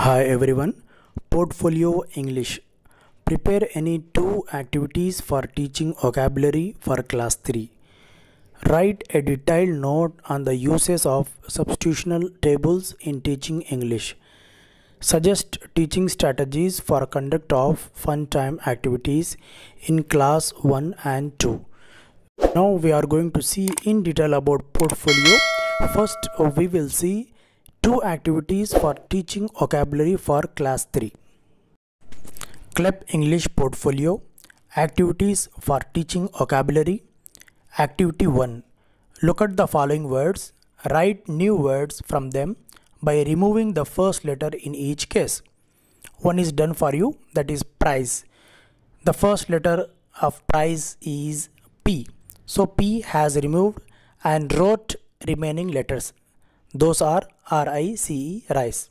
Hi everyone, Portfolio English. Prepare any two activities for teaching vocabulary for class 3. Write a detailed note on the uses of substitutional tables in teaching English. Suggest teaching strategies for conduct of fun time activities in class 1 and 2. Now we are going to see in detail about portfolio. First we will see two activities for teaching vocabulary for class 3. CLEP English Portfolio. Activities for teaching vocabulary. Activity 1. Look at the following words. Write new words from them by removing the first letter in each case. One is done for you, that is prize. The first letter of prize is P. So P has removed and wrote remaining letters. Those are R-I-C-E, rice.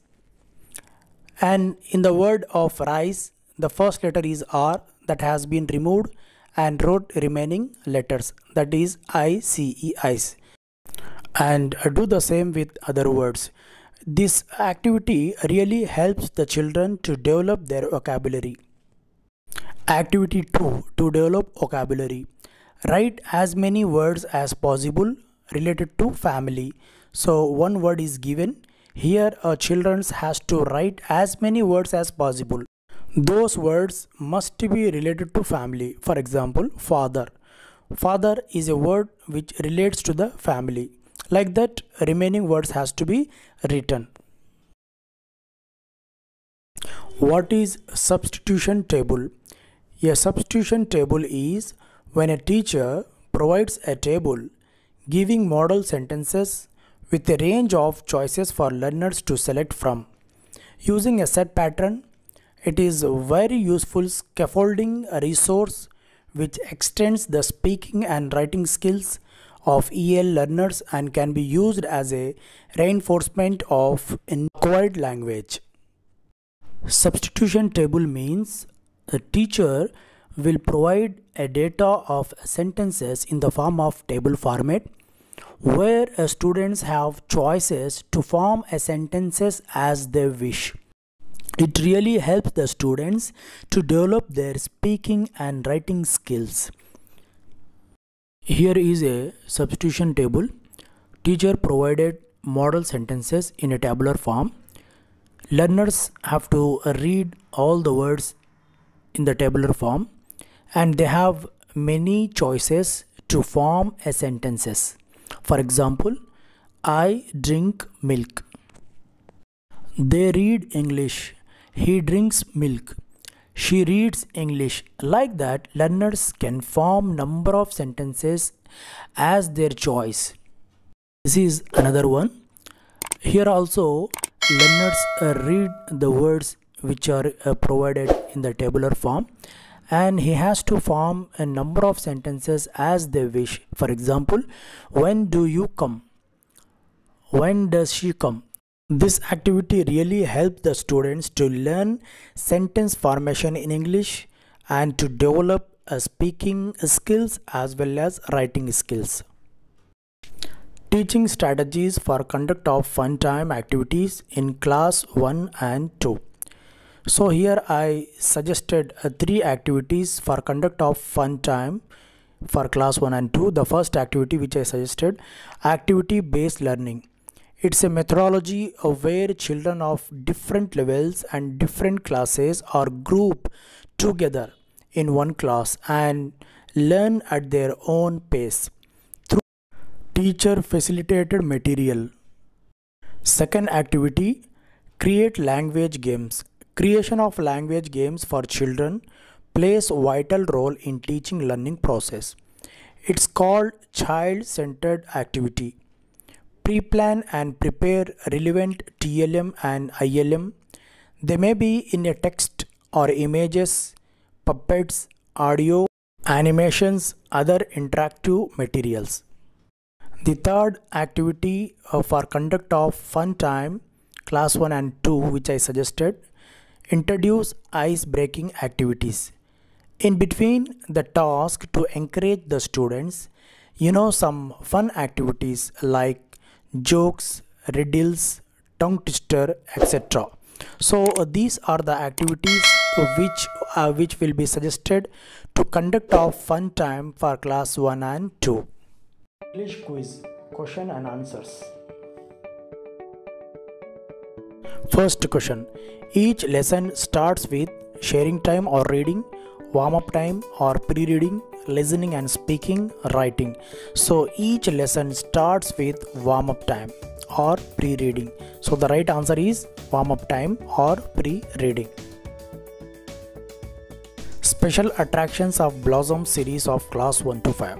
And in the word of rice, the first letter is R, that has been removed and wrote remaining letters, that is I-C-E, ice. And do the same with other words. This activity really helps the children to develop their vocabulary. Activity 2. To develop vocabulary. Write as many words as possible related to family. So one word is given. Here children has to write as many words as possible. Those words must be related to family. For example, father. Father is a word which relates to the family. Like that, remaining words has to be written. What is substitution table? A substitution table is when a teacher provides a table giving model sentences with a range of choices for learners to select from. Using a set pattern, it is a very useful scaffolding resource which extends the speaking and writing skills of EL learners and can be used as a reinforcement of acquired language. Substitution table means a teacher will provide a data of sentences in the form of table format where students have choices to form a sentences as they wish. It really helps the students to develop their speaking and writing skills. Here is a substitution table. Teacher provided model sentences in a tabular form. Learners have to read all the words in the tabular form and they have many choices to form a sentences. For example, I drink milk. They read English. He drinks milk. She reads English. Like that, learners can form number of sentences as their choice. This is another one. Here also, learners read the words which are provided in the tabular form and he has to form a number of sentences as they wish. For example, when do you come? When does she come? This activity really helps the students to learn sentence formation in English and to develop speaking skills as well as writing skills. Teaching strategies for conduct of fun time activities in class 1 and 2. So here I suggested 3 activities for conduct of fun time for class 1 and 2. The first activity which I suggested, activity based learning. It's a methodology of where children of different levels and different classes are grouped together in one class and learn at their own pace through teacher facilitated material. Second activity, create language games. Creation of language games for children plays a vital role in teaching learning process. It's called child-centered activity. Pre-plan and prepare relevant TLM and ILM. They may be in a text or images, puppets, audio, animations, other interactive materials. The third activity for conduct of fun time, class 1 and 2, which I suggested, introduce ice-breaking activities. In between the task to encourage the students, some fun activities like jokes, riddles, tongue twister, etc. So these are the activities which will be suggested to conduct a fun time for class 1 and 2. English quiz, question and answers. First question. Each lesson starts with sharing time or reading, warm-up time or pre-reading, listening and speaking, writing. So each lesson starts with warm-up time or pre-reading. So the right answer is warm-up time or pre-reading. Special attractions of Blossom series of class 1 to 5.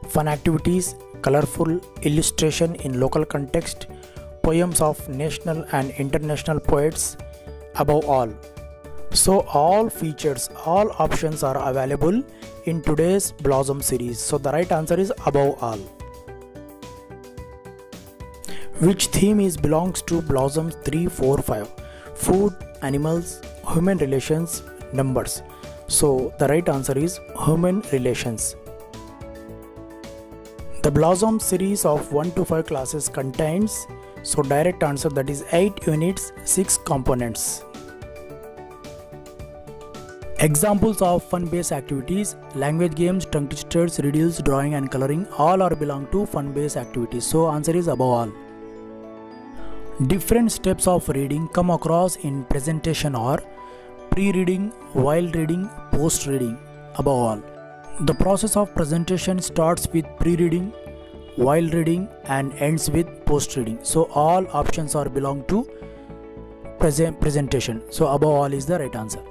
Fun activities, colorful illustration in local context, poems of national and international poets, above all. So all features, all options are available in today's Blossom series. So the right answer is above all. Which theme belongs to Blossoms 3, 4, 5? Food, animals, human relations, numbers. So the right answer is human relations. The Blossom series of 1 to 5 classes contains, so direct answer, that is 8 units, 6 components. Examples of fun-based activities: language games, tongue twisters, riddles, drawing and coloring, all are belong to fun-based activities. So answer is above all. Different steps of reading come across in presentation are pre-reading, while reading, post-reading, above all. The process of presentation starts with pre-reading, while reading and ends with post-reading. So all options are belong to presentation. So above all is the right answer.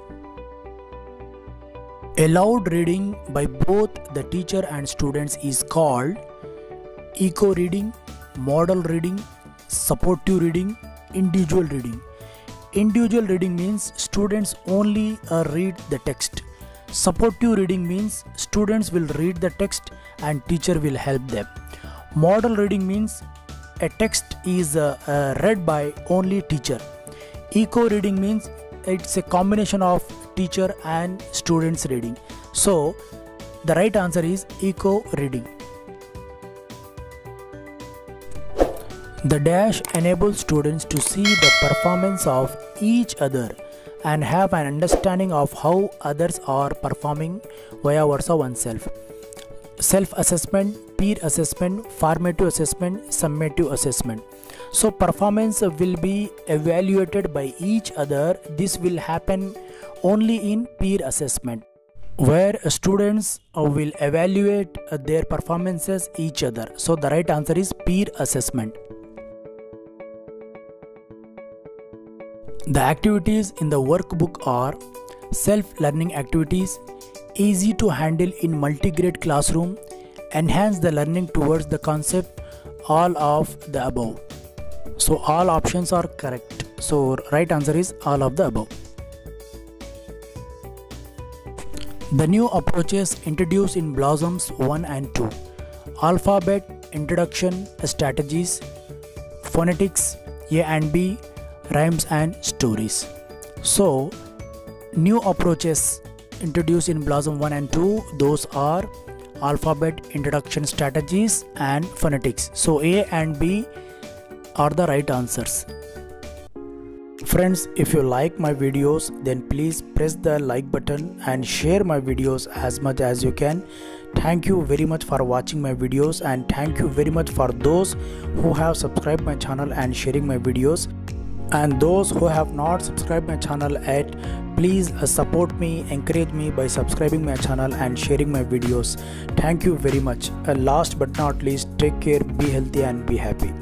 Allowed reading by both the teacher and students is called eco reading, model reading, supportive reading, individual reading. Individual reading means students only read the text. Supportive reading means students will read the text and teacher will help them. Model reading means a text is read by only teacher. Eco reading means it's a combination of teacher and students reading. So the right answer is eco reading. The dash enables students to see the performance of each other and have an understanding of how others are performing via versa oneself. Self-assessment, peer assessment, formative assessment, summative assessment. So performance will be evaluated by each other. This will happen only in peer assessment, where students will evaluate their performances each other. So the right answer is peer assessment. The activities in the workbook are self-learning activities, easy to handle in multi-grade classroom, enhance the learning towards the concept, all of the above. So all options are correct. So right answer is all of the above. The new approaches introduced in Blossoms 1 and 2. Alphabet, introduction, strategies, phonetics, A and B, rhymes and stories. So new approaches introduced in Blossom 1 and 2, those are alphabet, introduction, strategies and phonetics. So A and B are the right answers. Friends, if you like my videos, then please press the like button and share my videos as much as you can. Thank you very much for watching my videos, and thank you very much for those who have subscribed my channel and sharing my videos. And those who have not subscribed my channel yet, please support me, encourage me by subscribing my channel and sharing my videos. Thank you very much. Last but not least, take care, be healthy and be happy.